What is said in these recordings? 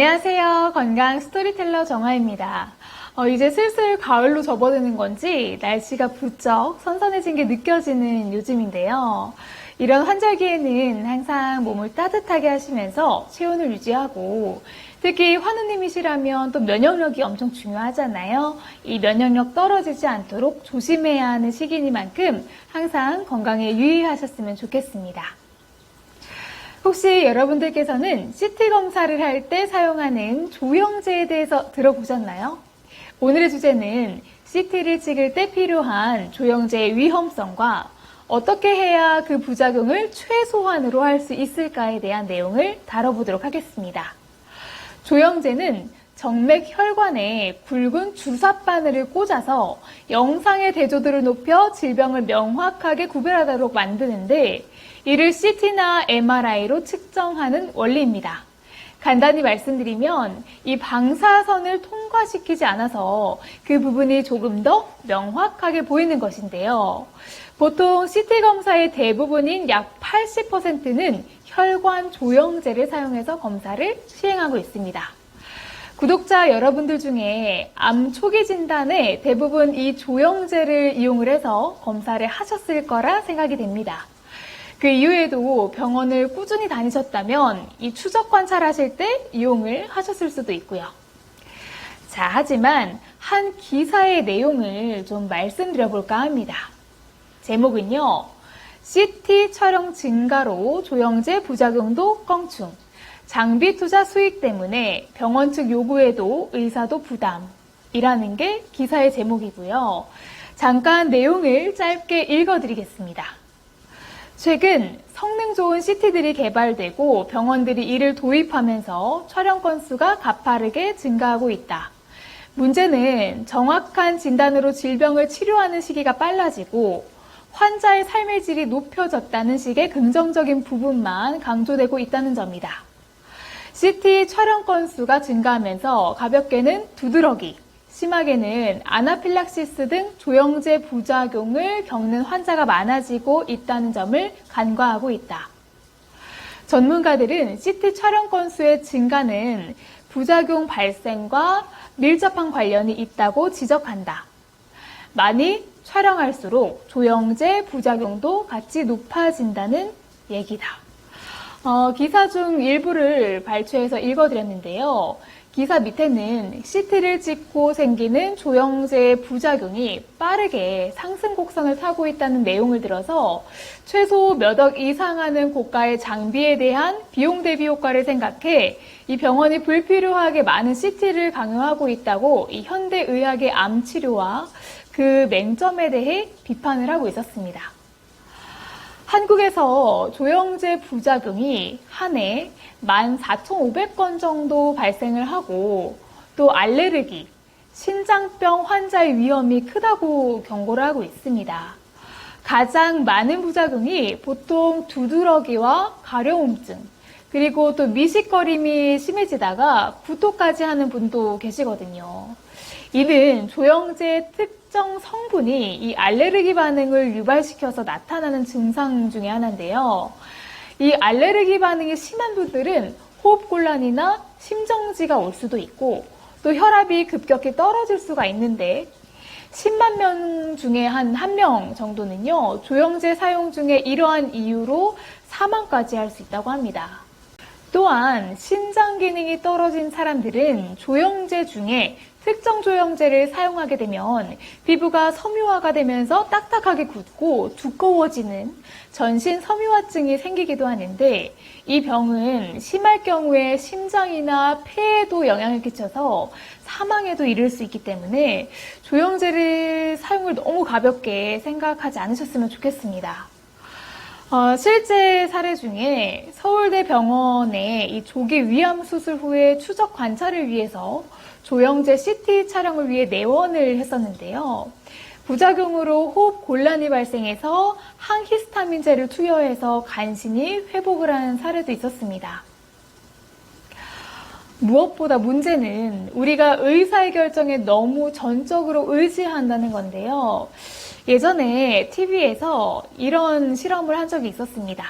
안녕하세요. 건강 스토리텔러 정아입니다. 이제 슬슬 가을로 접어드는 건지 날씨가 부쩍 선선해진 게 느껴지는 요즘인데요. 이런 환절기에는 항상 몸을 따뜻하게 하시면서 체온을 유지하고 특히 환우님이시라면 또 면역력이 엄청 중요하잖아요. 이 면역력 떨어지지 않도록 조심해야 하는 시기니만큼 항상 건강에 유의하셨으면 좋겠습니다. 혹시 여러분들께서는 CT 검사를 할 때 사용하는 조영제에 대해서 들어보셨나요? 오늘의 주제는 CT를 찍을 때 필요한 조영제의 위험성과 어떻게 해야 그 부작용을 최소한으로 할 수 있을까에 대한 내용을 다뤄보도록 하겠습니다. 조영제는 정맥 혈관에 굵은 주사 바늘을 꽂아서 영상의 대조도를 높여 질병을 명확하게 구별하도록 만드는데 이를 CT나 MRI로 측정하는 원리입니다. 간단히 말씀드리면 이 방사선을 통과시키지 않아서 그 부분이 조금 더 명확하게 보이는 것인데요. 보통 CT 검사의 대부분인 약 80%는 혈관 조영제를 사용해서 검사를 시행하고 있습니다. 구독자 여러분들 중에 암 초기 진단에 대부분 이 조영제를 이용을 해서 검사를 하셨을 거라 생각이 됩니다. 그 이후에도 병원을 꾸준히 다니셨다면 이 추적 관찰하실 때 이용을 하셨을 수도 있고요. 자, 하지만 한 기사의 내용을 좀 말씀드려 볼까 합니다. 제목은요, CT 촬영 증가로 조영제 부작용도 껑충, 장비 투자 수익 때문에 병원 측 요구에도 의사도 부담이라는 게 기사의 제목이고요. 잠깐 내용을 짧게 읽어드리겠습니다. 최근 성능 좋은 CT들이 개발되고 병원들이 이를 도입하면서 촬영 건수가 가파르게 증가하고 있다. 문제는 정확한 진단으로 질병을 치료하는 시기가 빨라지고 환자의 삶의 질이 높여졌다는 식의 긍정적인 부분만 강조되고 있다는 점이다. CT 촬영 건수가 증가하면서 가볍게는 두드러기, 심하게는 아나필락시스 등 조영제 부작용을 겪는 환자가 많아지고 있다는 점을 간과하고 있다. 전문가들은 CT 촬영 건수의 증가는 부작용 발생과 밀접한 관련이 있다고 지적한다. 많이 촬영할수록 조영제 부작용도 같이 높아진다는 얘기다. 기사 중 일부를 발췌해서 읽어드렸는데요. 기사 밑에는 CT를 찍고 생기는 조영제의 부작용이 빠르게 상승 곡선을 타고 있다는 내용을 들어서 최소 몇 억 이상 하는 고가의 장비에 대한 비용 대비 효과를 생각해 이 병원이 불필요하게 많은 CT를 강요하고 있다고 이 현대의학의 암 치료와 그 맹점에 대해 비판을 하고 있었습니다. 한국에서 조영제 부작용이 한 해 14,500건 정도 발생을 하고 또 알레르기, 신장병 환자의 위험이 크다고 경고를 하고 있습니다. 가장 많은 부작용이 보통 두드러기와 가려움증, 그리고 또 미식거림이 심해지다가 구토까지 하는 분도 계시거든요. 이는 조영제의 특정 성분이 이 알레르기 반응을 유발시켜서 나타나는 증상 중에 하나인데요. 이 알레르기 반응이 심한 분들은 호흡곤란이나 심정지가 올 수도 있고 또 혈압이 급격히 떨어질 수가 있는데 10만 명 중에 한 1명 정도는요, 조영제 사용 중에 이러한 이유로 사망까지 할 수 있다고 합니다. 또한 신장 기능이 떨어진 사람들은 조영제 중에 특정 조영제를 사용하게 되면 피부가 섬유화가 되면서 딱딱하게 굳고 두꺼워지는 전신 섬유화증이 생기기도 하는데 이 병은 심할 경우에 심장이나 폐에도 영향을 끼쳐서 사망에도 이를 수 있기 때문에 조영제를 사용을 너무 가볍게 생각하지 않으셨으면 좋겠습니다. 실제 사례 중에 서울대 병원의 이 조기 위암 수술 후에 추적 관찰을 위해서 조영제 CT 촬영을 위해 내원을 했었는데요. 부작용으로 호흡 곤란이 발생해서 항히스타민제를 투여해서 간신히 회복을 하는 사례도 있었습니다. 무엇보다 문제는 우리가 의사의 결정에 너무 전적으로 의지한다는 건데요. 예전에 TV에서 이런 실험을 한 적이 있었습니다.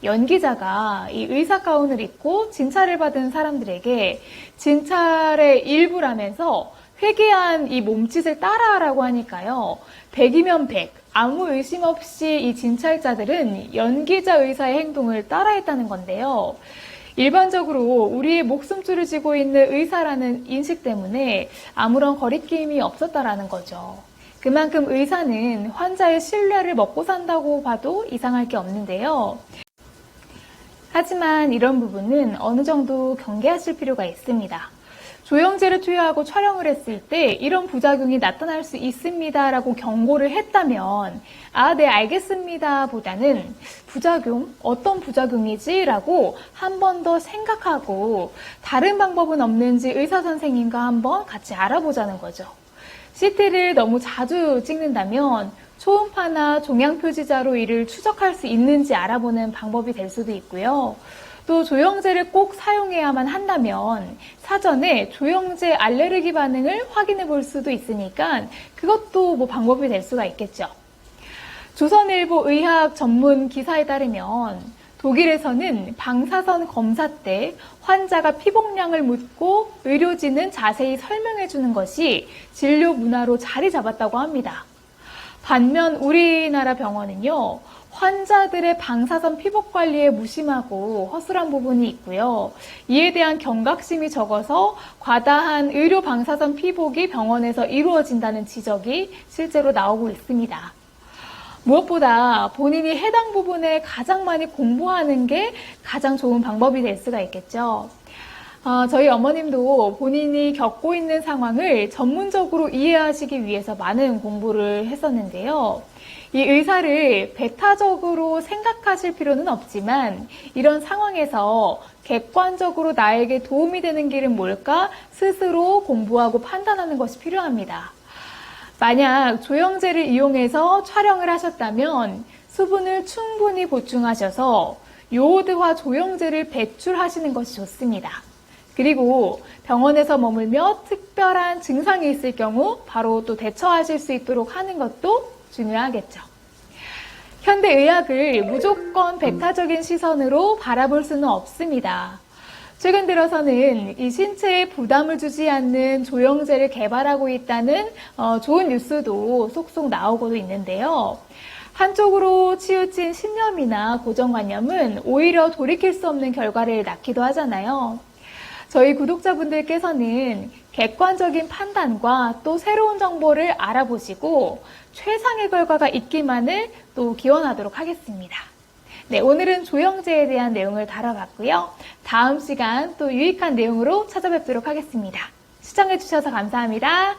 연기자가 이 의사 가운을 입고 진찰을 받은 사람들에게 진찰의 일부라면서 회개한 이 몸짓을 따라하라고 하니까요. 100이면 100, 아무 의심 없이 이 진찰자들은 연기자 의사의 행동을 따라했다는 건데요. 일반적으로 우리의 목숨줄을 쥐고 있는 의사라는 인식 때문에 아무런 거리낌이 없었다라는 거죠. 그만큼 의사는 환자의 신뢰를 먹고 산다고 봐도 이상할 게 없는데요. 하지만 이런 부분은 어느 정도 경계하실 필요가 있습니다. 조영제를 투여하고 촬영을 했을 때 이런 부작용이 나타날 수 있습니다 라고 경고를 했다면 네 알겠습니다 보다는 부작용? 어떤 부작용이지? 라고 한 번 더 생각하고 다른 방법은 없는지 의사 선생님과 한번 같이 알아보자는 거죠. CT를 너무 자주 찍는다면 초음파나 종양 표지자로 이를 추적할 수 있는지 알아보는 방법이 될 수도 있고요. 또 조영제를 꼭 사용해야만 한다면 사전에 조영제 알레르기 반응을 확인해 볼 수도 있으니까 그것도 방법이 될 수가 있겠죠. 조선일보 의학 전문 기사에 따르면 독일에서는 방사선 검사 때 환자가 피복량을 묻고 의료진은 자세히 설명해 주는 것이 진료 문화로 자리 잡았다고 합니다. 반면 우리나라 병원은요, 환자들의 방사선 피복 관리에 무심하고 허술한 부분이 있고요. 이에 대한 경각심이 적어서 과다한 의료 방사선 피복이 병원에서 이루어진다는 지적이 실제로 나오고 있습니다. 무엇보다 본인이 해당 부분에 가장 많이 공부하는 게 가장 좋은 방법이 될 수가 있겠죠. 저희 어머님도 본인이 겪고 있는 상황을 전문적으로 이해하시기 위해서 많은 공부를 했었는데요. 이 의사를 배타적으로 생각하실 필요는 없지만 이런 상황에서 객관적으로 나에게 도움이 되는 길은 뭘까 스스로 공부하고 판단하는 것이 필요합니다. 만약 조영제를 이용해서 촬영을 하셨다면 수분을 충분히 보충하셔서 요오드화 조영제를 배출하시는 것이 좋습니다. 그리고 병원에서 머물며 특별한 증상이 있을 경우 바로 또 대처하실 수 있도록 하는 것도 중요하겠죠. 현대의학을 무조건 배타적인 시선으로 바라볼 수는 없습니다. 최근 들어서는 이 신체에 부담을 주지 않는 조영제를 개발하고 있다는 좋은 뉴스도 속속 나오고도 있는데요. 한쪽으로 치우친 신념이나 고정관념은 오히려 돌이킬 수 없는 결과를 낳기도 하잖아요. 저희 구독자분들께서는 객관적인 판단과 또 새로운 정보를 알아보시고 최상의 결과가 있기만을 또 기원하도록 하겠습니다. 네, 오늘은 조영제에 대한 내용을 다뤄봤고요. 다음 시간 또 유익한 내용으로 찾아뵙도록 하겠습니다. 시청해주셔서 감사합니다.